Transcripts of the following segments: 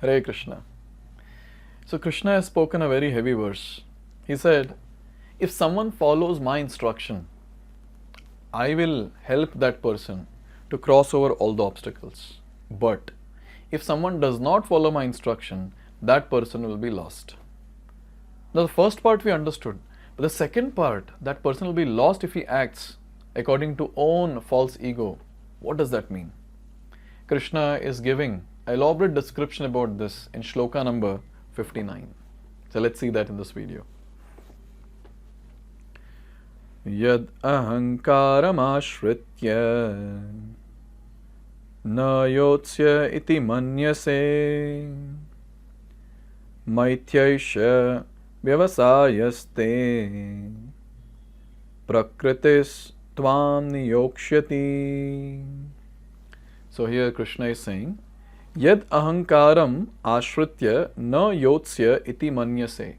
Hare Krishna. So Krishna has spoken a very heavy verse. He said, if someone follows my instruction, I will help that person to cross over all the obstacles. But if someone does not follow my instruction, that person will be lost. Now the first part we understood. But the second part, that person will be lost if he acts according to own false ego. What does that mean? Krishna is giving an elaborate description about this in Shloka number 59. So let's see that in this video. Yad ahankaram ashritya na yotsya iti manyase maityaisha vyavasayaste prakritis tvam niyokshyati. So here Krishna is saying, Yad ahankaram ashritya na yotsya iti manyase.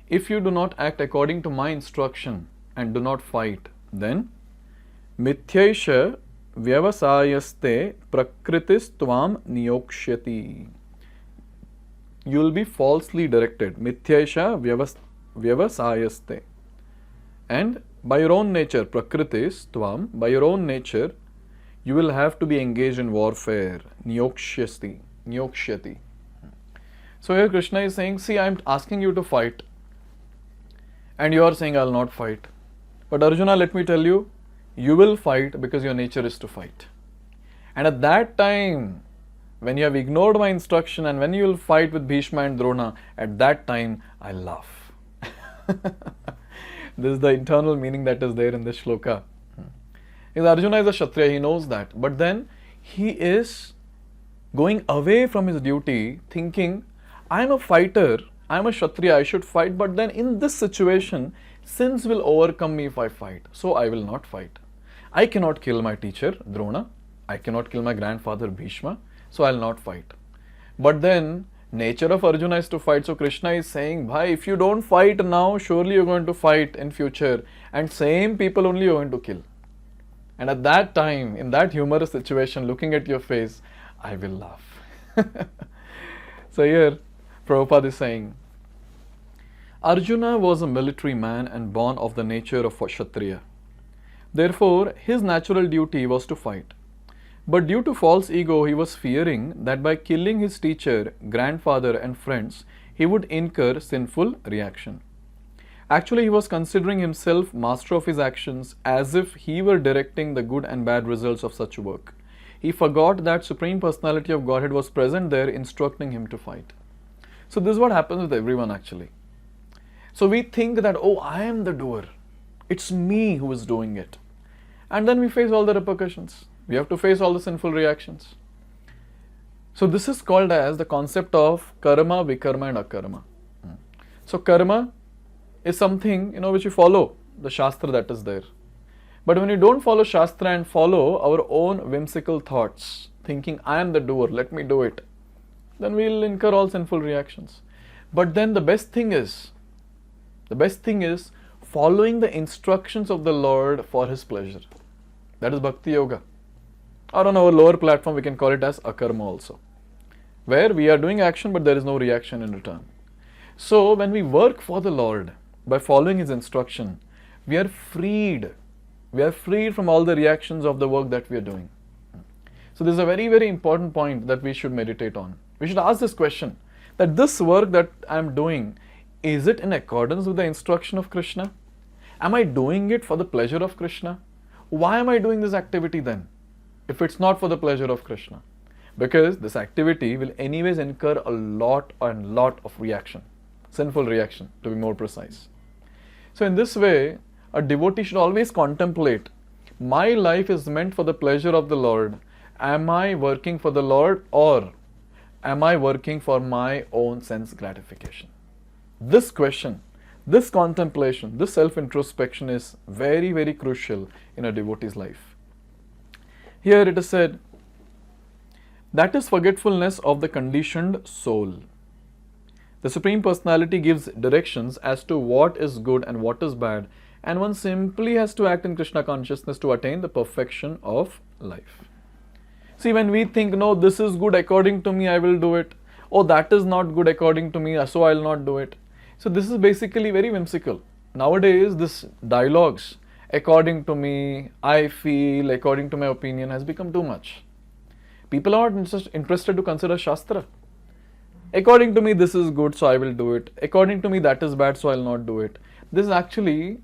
If you do not act according to my instruction and do not fight, then mithyaisha vyavasayaste prakritis tvam niyokshyati. You will be falsely directed. Mithyaisha vyavasayaste. And by your own nature, prakritis tvam, by your own nature, you will have to be engaged in warfare. Niyokshyati. So here Krishna is saying, see, I am asking you to fight. And you are saying, I will not fight. But Arjuna, let me tell you, you will fight because your nature is to fight. And at that time, when you have ignored my instruction and when you will fight with Bhishma and Drona, at that time, I laugh. This is the internal meaning that is there in this shloka. Because Arjuna is a Kshatriya, he knows that. But then he is going away from his duty, thinking, I am a fighter, I am a Kshatriya, I should fight. But then in this situation, sins will overcome me if I fight. So I will not fight. I cannot kill my teacher, Drona. I cannot kill my grandfather, Bhishma. So I will not fight. But then, nature of Arjuna is to fight. So Krishna is saying, Bhai, if you don't fight now, surely you're going to fight in future. And same people only you're going to kill. And at that time, in that humorous situation, looking at your face, I will laugh. So here, Prabhupada is saying, Arjuna was a military man and born of the nature of a Kshatriya. Therefore, his natural duty was to fight. But due to false ego, he was fearing that by killing his teacher, grandfather and friends, he would incur sinful reaction. Actually, he was considering himself master of his actions as if he were directing the good and bad results of such work. He forgot that Supreme Personality of Godhead was present there instructing him to fight. So this is what happens with everyone actually. So we think that, oh, I am the doer. It's me who is doing it. And then we face all the repercussions. We have to face all the sinful reactions. So this is called as the concept of karma, vikarma and akarma. So karma is something, which you follow, the shastra that is there. But when you don't follow shastra and follow our own whimsical thoughts, thinking, I am the doer, let me do it, then we will incur all sinful reactions. But then the best thing is following the instructions of the Lord for His pleasure. That is Bhakti Yoga. Or on our lower platform, we can call it as akarma also, where we are doing action but there is no reaction in return. So when we work for the Lord by following His instruction, we are freed. We are freed from all the reactions of the work that we are doing. So this is a very, very important point that we should meditate on. We should ask this question, that this work that I am doing, is it in accordance with the instruction of Krishna? Am I doing it for the pleasure of Krishna? Why am I doing this activity then, if it's not for the pleasure of Krishna? Because this activity will anyways incur a lot of reaction, sinful reaction to be more precise. So in this way, a devotee should always contemplate, my life is meant for the pleasure of the Lord. Am I working for the Lord or am I working for my own sense gratification? This question, this contemplation, this self-introspection is very, very crucial in a devotee's life. Here it is said, that is forgetfulness of the conditioned soul. The Supreme Personality gives directions as to what is good and what is bad, and one simply has to act in Krishna consciousness to attain the perfection of life. See, when we think, no, this is good according to me, I will do it, oh, that is not good according to me, so I'll not do it. So this is basically very whimsical. Nowadays, this dialogues, according to me, I feel, according to my opinion, has become too much. People are not interested to consider Shastra. According to me, this is good, so I will do it. According to me, that is bad, so I'll not do it. This is actually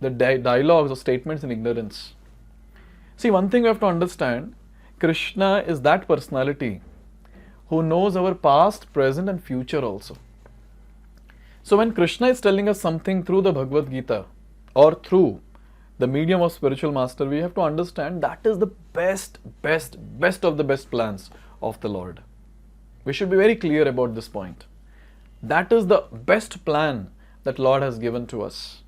the dialogues or statements in ignorance. See, one thing we have to understand, Krishna is that personality who knows our past, present and future also. So when Krishna is telling us something through the Bhagavad-gita or through the medium of spiritual master, we have to understand that is the best of the best plans of the Lord. We should be very clear about this point. That is the best plan that Lord has given to us.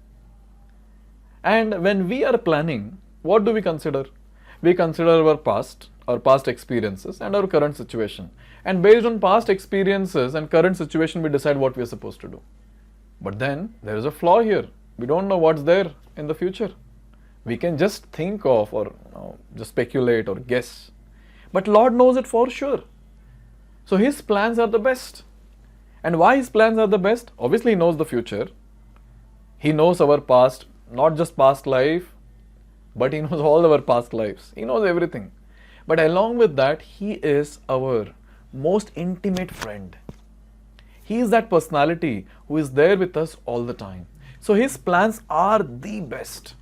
And when we are planning, what do we consider? We consider our past experiences and our current situation. And based on past experiences and current situation, we decide what we are supposed to do. But then there is a flaw here. We don't know what's there in the future. We can just think of or just speculate or guess. But Lord knows it for sure. So His plans are the best. And why His plans are the best? Obviously He knows the future. He knows our past, not just past life, but He knows all our past lives. He knows everything. But along with that, He is our most intimate friend. He is that personality who is there with us all the time. So His plans are the best.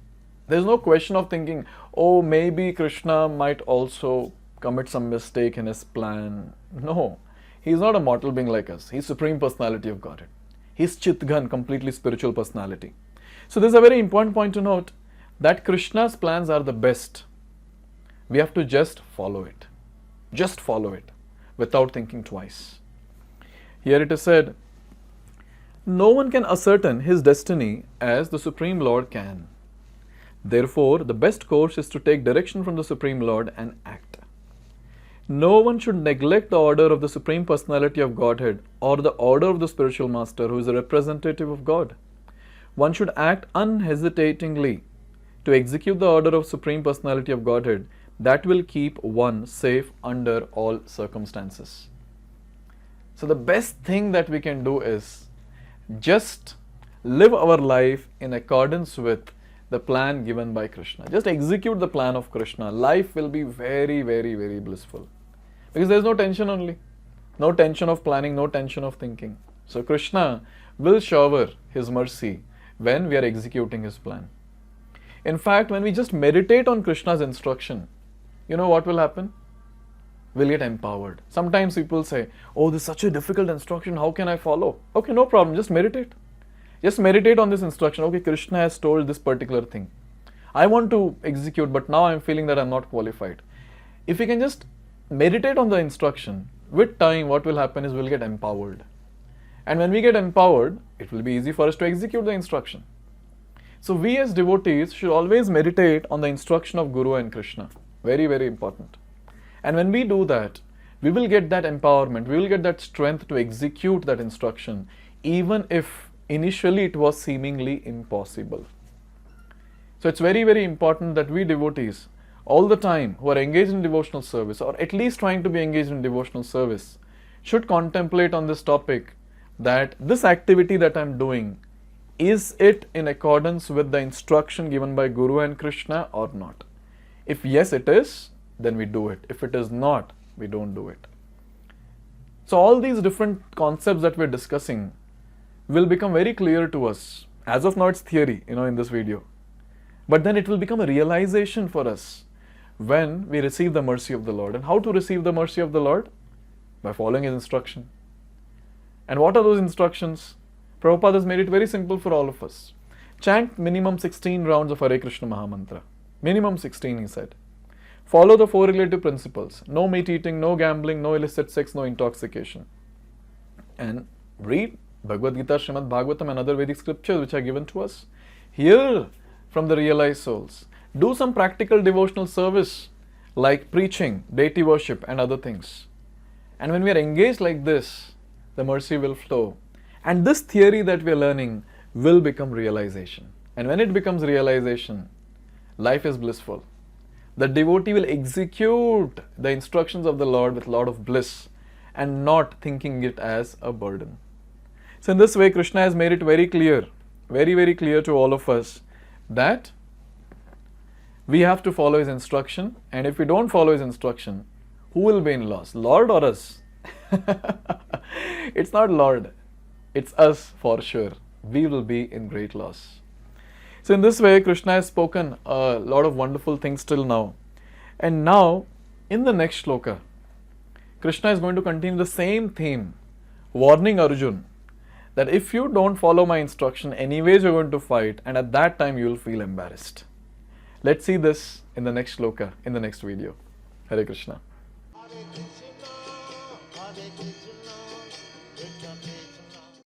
There is no question of thinking, oh, maybe Krishna might also commit some mistake in His plan. No, He is not a mortal being like us. He is Supreme Personality of Godhead. He is Chitghan, completely spiritual personality. So this is a very important point to note, that Krishna's plans are the best. We have to just follow it. Just follow it without thinking twice. Here it is said, no one can ascertain his destiny as the Supreme Lord can. Therefore, the best course is to take direction from the Supreme Lord and act. No one should neglect the order of the Supreme Personality of Godhead or the order of the Spiritual Master who is a representative of God. One should act unhesitatingly to execute the order of Supreme Personality of Godhead that will keep one safe under all circumstances. So the best thing that we can do is just live our life in accordance with the plan given by Krishna. Just execute the plan of Krishna. Life will be very blissful. Because there is no tension only. No tension of planning, no tension of thinking. So Krishna will shower His mercy when we are executing His plan. In fact, when we just meditate on Krishna's instruction, you know what will happen? We'll get empowered. Sometimes people say, oh, this is such a difficult instruction, how can I follow? Okay, no problem, just meditate. Just meditate on this instruction. Okay, Krishna has told this particular thing. I want to execute, but now I'm feeling that I'm not qualified. If we can just meditate on the instruction, with time what will happen is we'll get empowered. And when we get empowered, it will be easy for us to execute the instruction. So we as devotees should always meditate on the instruction of Guru and Krishna. Very important. And when we do that, we will get that empowerment, we will get that strength to execute that instruction, even if initially it was seemingly impossible. So it's very important that we devotees, all the time who are engaged in devotional service, or at least trying to be engaged in devotional service, should contemplate on this topic, that this activity that I'm doing, is it in accordance with the instruction given by Guru and Krishna or not? If yes it is, then we do it. If it is not, we don't do it. So all these different concepts that we're discussing will become very clear to us. As of now it's theory, in this video. But then it will become a realization for us when we receive the mercy of the Lord. And how to receive the mercy of the Lord? By following His instruction. And what are those instructions? Prabhupada has made it very simple for all of us. Chant minimum 16 rounds of Hare Krishna Mahamantra. Minimum 16, he said. Follow the 4 relative principles. No meat eating, no gambling, no illicit sex, no intoxication. And read Bhagavad-gita, Srimad Bhagavatam and other Vedic scriptures which are given to us. Hear from the realized souls. Do some practical devotional service like preaching, deity worship and other things. And when we are engaged like this, the mercy will flow. And this theory that we are learning will become realization. And when it becomes realization, life is blissful. The devotee will execute the instructions of the Lord with a lot of bliss. and not thinking it as a burden. So in this way, Krishna has made it very clear, very clear to all of us that we have to follow his instruction, and if we don't follow his instruction, who will be in loss? Lord or us? It's not Lord, it's us for sure. We will be in great loss. So in this way, Krishna has spoken a lot of wonderful things till now. And now, in the next shloka, Krishna is going to continue the same theme, warning Arjun that if you don't follow my instruction, anyways you're going to fight, and at that time you will feel embarrassed. Let's see this in the next shloka, in the next video. Hare Krishna.